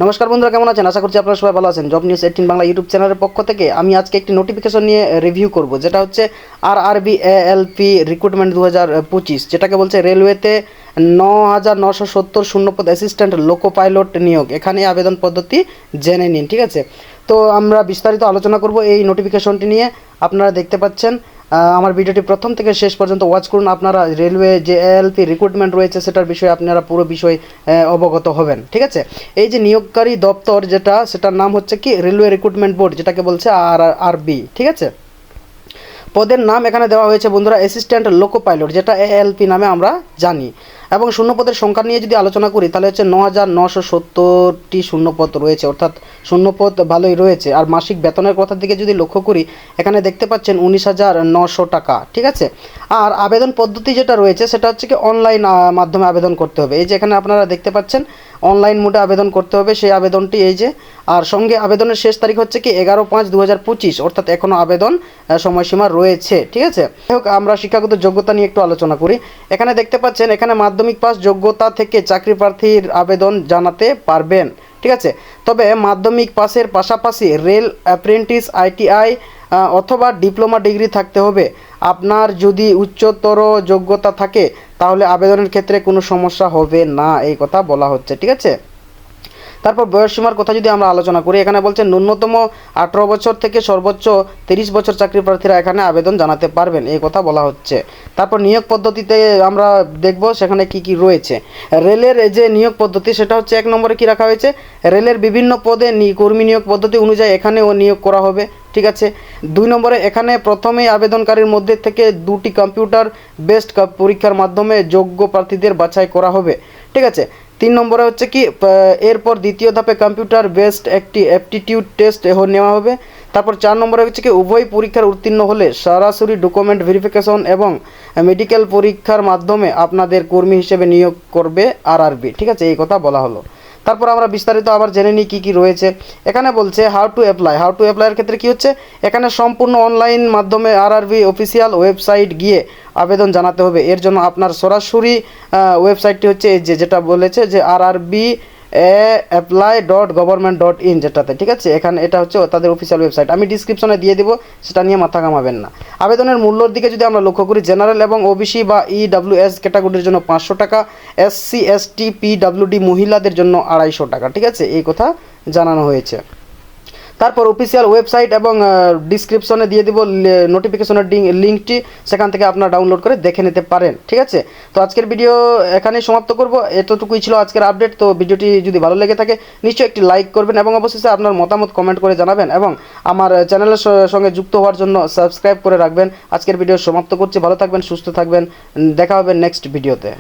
নমস্কার বন্ধুরা, কেমন আছেন? আশা করছি আপনারা সবাই ভালো আছেন। জব নিউজ 18 বাংলা ইউটিউব চ্যানেলের পক্ষ থেকে আমি আজকে একটি নোটিফিকেশন নিয়ে রিভিউ করব, যেটা হচ্ছে আরআরবি এএলপি রিক্রুটমেন্ট 2025, যেটাকে বলছে রেলওয়েতে 9,970 শূন্যপদ অ্যাসিস্ট্যান্ট লোকো পাইলট নিয়োগ। এখানে আবেদন পদ্ধতি জেনে নিন, ঠিক আছে? তো আমরা বিস্তারিত আলোচনা করব এই নোটিফিকেশনটি নিয়ে। আপনারা দেখতে পাচ্ছেন, আমার ভিডিওটি প্রথম থেকে শেষ পর্যন্ত ওয়াচ করুন। আপনারা রেলওয়ে যে এএলপি রিক্রুটমেন্ট রয়েছে সেটার বিষয়ে আপনারা পুরো বিষয় অবগত হবেন, ঠিক আছে? এই যে নিয়োগকারী দপ্তর সেটার নাম হচ্ছে কি রেলওয়ে রিক্রুটমেন্ট বোর্ড, যেটাকে বলছে আরআরবি, ঠিক আছে? পদের নাম এখানে দেওয়া হয়েছে বন্ধুরা অ্যাসিস্ট্যান্ট লোকো পাইলট, যেটা এএলপি নামে আমরা জানি। এবং শূন্যপদের সংখ্যা নিয়ে যদি আলোচনা করি তাহলে হচ্ছে 9,970টি শূন্যপদ রয়েছে, অর্থাৎ শূন্যপদ ভালোই রয়েছে। আর মাসিক বেতনের কথার দিকে যদি লক্ষ্য করি, এখানে দেখতে পাচ্ছেন 19,900 টাকা, ঠিক আছে? আর আবেদন পদ্ধতি যেটা রয়েছে সেটা হচ্ছে কি অনলাইন মাধ্যমে আবেদন করতে হবে। এই যে এখানে আপনারা দেখতে পাচ্ছেন অনলাইন মোডে আবেদন করতে হবে, সেই আবেদনটি এই যে। আর সঙ্গে আবেদনের শেষ তারিখ হচ্ছে কি 11/5/2025, অর্থাৎ এখনও আবেদন সময়সীমা রয়েছে, ঠিক আছে? যাই হোক, আমরা শিক্ষাগত যোগ্যতা নিয়ে একটু আলোচনা করি। এখানে দেখতে পাচ্ছেন এখানে মাধ্যমিক পাস যোগ্যতা থেকে চাকরি প্রার্থীর আবেদন জানাতে পারবেন, ঠিক আছে? তবে মাধ্যমিক পাসের পাশাপাশি রেল অ্যাপ্রেন্টিস, আইটিআই অথবা ডিপ্লোমা ডিগ্রি থাকতে হবে। আপনার যদি উচ্চতর যোগ্যতা থাকে তাহলে আবেদনের ক্ষেত্রে কোনো সমস্যা হবে না, এই কথা বলা হচ্ছে, ঠিক আছে? তারপর বয়সসীমার কথা যদি আমরা আলোচনা করি, এখানে বলছে ন্যূনতম 18 বছর থেকে সর্বোচ্চ 30 বছর চাকরি প্রার্থীরা এখানে আবেদন জানাতে পারবেন, এই কথা বলা হচ্ছে। তারপর নিয়োগ পদ্ধতিতে আমরা দেখব সেখানে কি কি রয়েছে। রেলের যে নিয়োগ পদ্ধতি সেটা হচ্ছে 1 নম্বরে কি রাখা হয়েছে, রেলের বিভিন্ন পদে কর্মী নিয়োগ পদ্ধতি অনুযায়ী এখানেও নিয়োগ করা হবে, ঠিক আছে? 2 নম্বরে এখানে প্রথমেই আবেদনকারীর মধ্যে থেকে 2টি কম্পিউটার বেসড পরীক্ষার মাধ্যমে যোগ্য প্রার্থীদের বাছাই করা হবে, ঠিক আছে? 3 নম্বরে হচ্ছে কি এরপর দ্বিতীয় ধাপে কম্পিউটার বেসড একটি অ্যাপটিটিউড টেস্ট নেওয়া হবে। তারপর 4 নম্বরে হচ্ছে কি উভয় পরীক্ষার উত্তীর্ণ হলে সরাসরি ডকুমেন্ট ভেরিফিকেশন এবং মেডিকেল পরীক্ষার মাধ্যমে আপনাদের কর্মী হিসেবে নিয়োগ করবে আরআরবি, ঠিক আছে? এই কথা বলা হলো। তারপর আমরা বিস্তারিত আবার জেনে নিই কী কী রয়েছে। এখানে বলছে হাউ টু অ্যাপ্লাইয়ের ক্ষেত্রে কী হচ্ছে, এখানে সম্পূর্ণ অনলাইন মাধ্যমে আরআরবি অফিসিয়াল ওয়েবসাইট গিয়ে আবেদন জানাতে হবে। এর জন্য আপনার সরাসরি ওয়েবসাইটটি হচ্ছে এই যেটা বলেছে যে আরআরবি apply.government.in, যেটাতে, ঠিক আছে? এখানে এটা হচ্ছে তাদের অফিসিয়াল ওয়েবসাইট, আমি ডিসক্রিপশনে দিয়ে দেবো, সেটা নিয়ে মাথা ঘামাবেন না। আবেদনের মূল্যর দিকে যদি আমরা লক্ষ্য করি, জেনারেল এবং ওবিসি বা ইডব্লিউএস ক্যাটাগরির জন্য 500 টাকা, এসসি এসটি পিডব্লিউডি মহিলাদের জন্য 250 টাকা, ঠিক আছে? এই কথা জানানো হয়েছে। তারপর অফিসিয়াল ওয়েবসাইট এবং ডিসক্রিপশনে দিয়ে দেবো নোটিফিকেশনের লিঙ্কটি, সেখান থেকে আপনারা ডাউনলোড করে দেখে নিতে পারেন, ঠিক আছে? তো আজকের ভিডিও এখানেই সমাপ্ত করব। এতটুকুই ছিল আজকের আপডেট। তো ভিডিওটি যদি ভালো লেগে থাকে নিশ্চয়ই একটি লাইক করবেন এবং অবশ্যই আপনার মতামত কমেন্ট করে জানাবেন এবং আমার চ্যানেলের সঙ্গে যুক্ত হওয়ার জন্য সাবস্ক্রাইব করে রাখবেন। আজকের ভিডিও সমাপ্ত করছি। ভালো থাকবেন, সুস্থ থাকবেন, দেখা হবে নেক্সট ভিডিওতে।